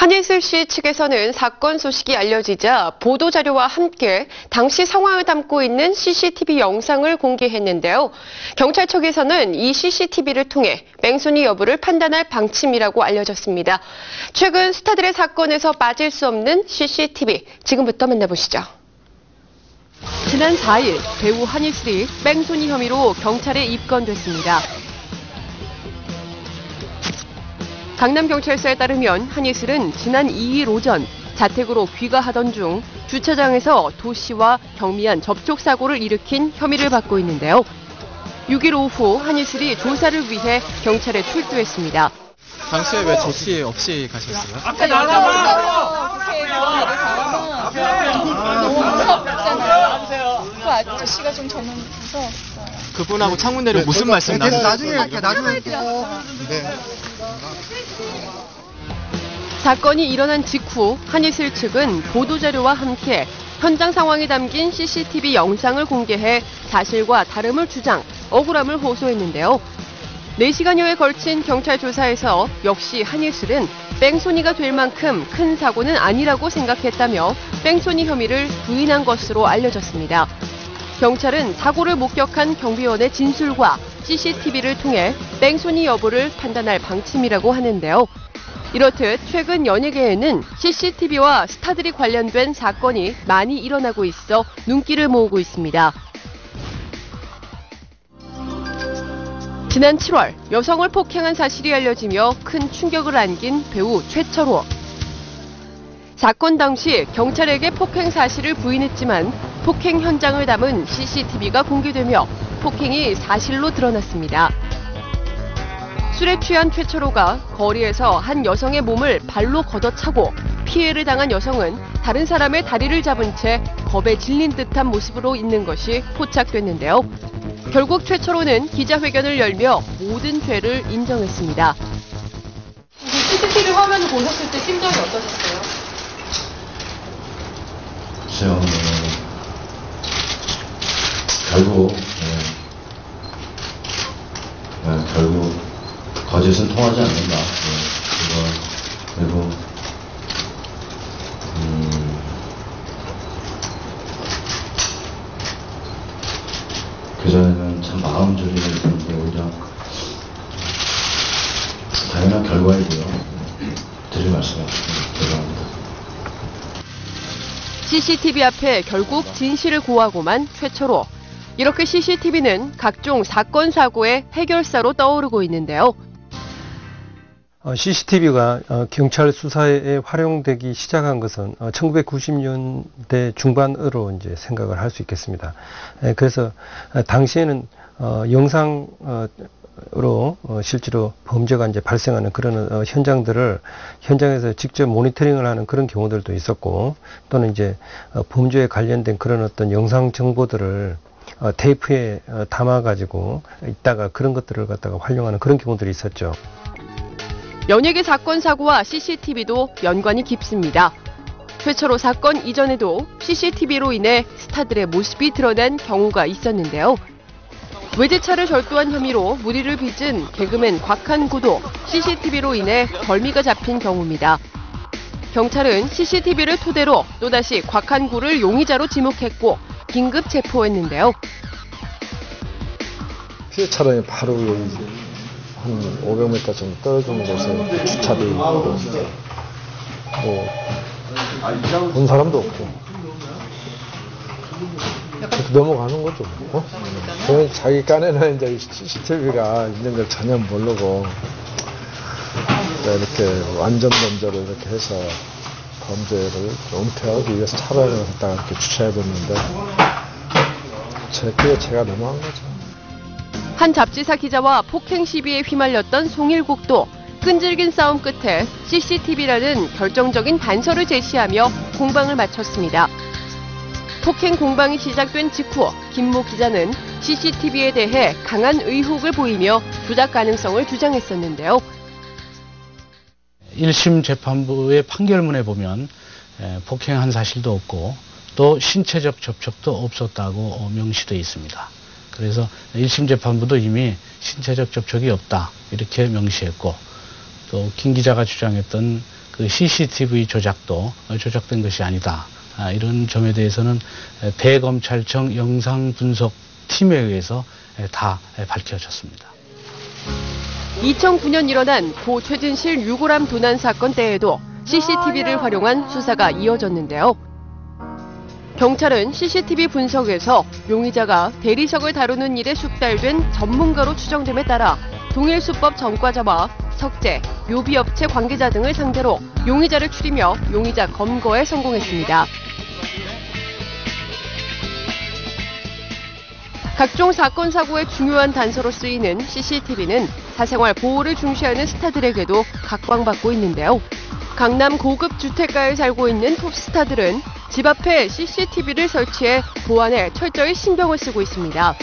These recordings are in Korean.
한예슬 씨 측에서는 사건 소식이 알려지자 보도자료와 함께 당시 상황을 담고 있는 CCTV 영상을 공개했는데요. 경찰 측에서는 이 CCTV를 통해 뺑소니 여부를 판단할 방침이라고 알려졌습니다. 최근 스타들의 사건에서 빠질 수 없는 CCTV, 지금부터 만나보시죠. 지난 4일 배우 한예슬이 뺑소니 혐의로 경찰에 입건됐습니다. 강남경찰서에 따르면 한예슬은 지난 2일 오전 자택으로 귀가하던 중 주차장에서 도 씨와 경미한 접촉사고를 일으킨 혐의를 받고 있는데요. 6일 오후 한예슬이 조사를 위해 경찰에 출두했습니다. 당시에 왜 조치 없이 가셨어요? 아까 나가서 너무 무섭잖아요. 그 아저씨가 좀 저는 무서웠어요. 그분하고 창문 내리고 무슨 말씀 나누셨어요? 나중에 할게요. 네. 사건이 일어난 직후 한예슬 측은 보도자료와 함께 현장 상황이 담긴 CCTV 영상을 공개해 사실과 다름을 주장, 억울함을 호소했는데요. 4시간여에 걸친 경찰 조사에서 역시 한예슬은 뺑소니가 될 만큼 큰 사고는 아니라고 생각했다며 뺑소니 혐의를 부인한 것으로 알려졌습니다. 경찰은 사고를 목격한 경비원의 진술과 CCTV를 통해 뺑소니 여부를 판단할 방침이라고 하는데요. 이렇듯 최근 연예계에는 CCTV와 스타들이 관련된 사건이 많이 일어나고 있어 눈길을 모으고 있습니다. 지난 7월 여성을 폭행한 사실이 알려지며 큰 충격을 안긴 배우 최철호. 사건 당시 경찰에게 폭행 사실을 부인했지만 폭행 현장을 담은 CCTV가 공개되며 폭행이 사실로 드러났습니다. 술에 취한 최철호가 거리에서 한 여성의 몸을 발로 걷어차고 피해를 당한 여성은 다른 사람의 다리를 잡은 채 겁에 질린 듯한 모습으로 있는 것이 포착됐는데요. 결국 최철호는 기자회견을 열며 모든 죄를 인정했습니다. CCTV 화면을 보셨을 때 심정이 어떠셨어요? 글쎄요, 결국 거짓은 통하지 않는다. 그리고 그전에는 참 마음 졸이는 있었는데 오히려 당연한 결과이고요. 드릴 말씀은 죄송합니다. CCTV 앞에 결국 진실을 고하고만 최철호. 이렇게 CCTV는 각종 사건 사고의 해결사로 떠오르고 있는데요. CCTV가 경찰 수사에 활용되기 시작한 것은 1990년대 중반으로 이제 생각을 할 수 있겠습니다. 그래서 당시에는 영상으로 실제로 범죄가 이제 발생하는 그런 현장들을 현장에서 직접 모니터링을 하는 그런 경우들도 있었고, 또는 이제 범죄에 관련된 그런 어떤 영상 정보들을 테이프에 담아가지고 있다가 그런 것들을 갖다가 활용하는 그런 경우들이 있었죠. 연예계 사건 사고와 CCTV도 연관이 깊습니다. 최철호 사건 이전에도 CCTV로 인해 스타들의 모습이 드러난 경우가 있었는데요. 외제차를 절도한 혐의로 무리를 빚은 개그맨 곽한구도 CCTV로 인해 벌미가 잡힌 경우입니다. 경찰은 CCTV를 토대로 또다시 곽한구를 용의자로 지목했고 긴급 체포했는데요. 피해 차량이 바로 한 500m 정도 떨어진 곳에 주차돼 있고, 본 사람도 없고, 그렇게 넘어가는 거죠. 자기 깐에는 이제 CCTV가 있는 걸 전혀 모르고, 이렇게 완전 범죄를 이렇게 해서 범죄를 은폐하기 위해서 차량을 갖다가 이렇게 주차해뒀는데, 그게 제가 넘어간 거죠. 한 잡지사 기자와 폭행 시비에 휘말렸던 송일국도 끈질긴 싸움 끝에 CCTV라는 결정적인 단서를 제시하며 공방을 마쳤습니다. 폭행 공방이 시작된 직후 김모 기자는 CCTV에 대해 강한 의혹을 보이며 조작 가능성을 주장했었는데요. 1심 재판부의 판결문에 보면 폭행한 사실도 없고 또 신체적 접촉도 없었다고 명시되어 있습니다. 그래서 1심 재판부도 이미 신체적 접촉이 없다 이렇게 명시했고, 또 김 기자가 주장했던 그 그 CCTV 조작도 조작된 것이 아니다. 이런 점에 대해서는 대검찰청 영상분석팀에 의해서 다 밝혀졌습니다. 2009년 일어난 고 최진실 유골함 도난 사건 때에도 CCTV를 활용한 수사가 이어졌는데요. 경찰은 CCTV 분석에서 용의자가 대리석을 다루는 일에 숙달된 전문가로 추정됨에 따라 동일 수법 전과자와 석재, 묘비업체 관계자 등을 상대로 용의자를 추리며 용의자 검거에 성공했습니다. 각종 사건 사고의 중요한 단서로 쓰이는 CCTV는 사생활 보호를 중시하는 스타들에게도 각광받고 있는데요. 강남 고급 주택가에 살고 있는 톱스타들은 집 앞에 CCTV를 설치해 보안에 철저히 신경을 쓰고 있습니다.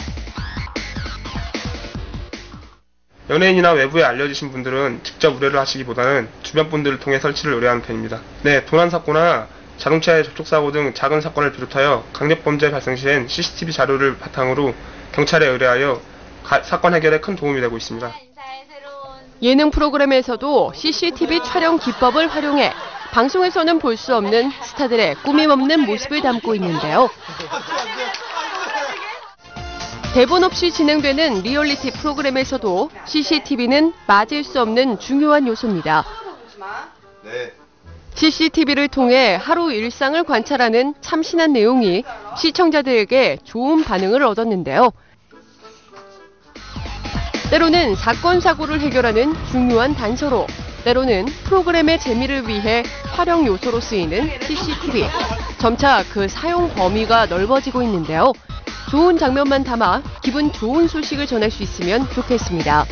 연예인이나 외부에 알려지신 분들은 직접 의뢰를 하시기보다는 주변 분들을 통해 설치를 의뢰하는 편입니다. 네, 도난사고나 자동차의 접촉사고 등 작은 사건을 비롯하여 강력범죄 발생 시엔 CCTV 자료를 바탕으로 경찰에 의뢰하여 사건 해결에 큰 도움이 되고 있습니다. 예능 프로그램에서도 CCTV 촬영 기법을 활용해 방송에서는 볼 수 없는 스타들의 꾸밈없는 모습을 담고 있는데요. 대본 없이 진행되는 리얼리티 프로그램에서도 CCTV는 빠질 수 없는 중요한 요소입니다. CCTV를 통해 하루 일상을 관찰하는 참신한 내용이 시청자들에게 좋은 반응을 얻었는데요. 때로는 사건, 사고를 해결하는 중요한 단서로, 때로는 프로그램의 재미를 위해 활용 요소로 쓰이는 CCTV. 점차 그 사용 범위가 넓어지고 있는데요. 좋은 장면만 담아 기분 좋은 소식을 전할 수 있으면 좋겠습니다.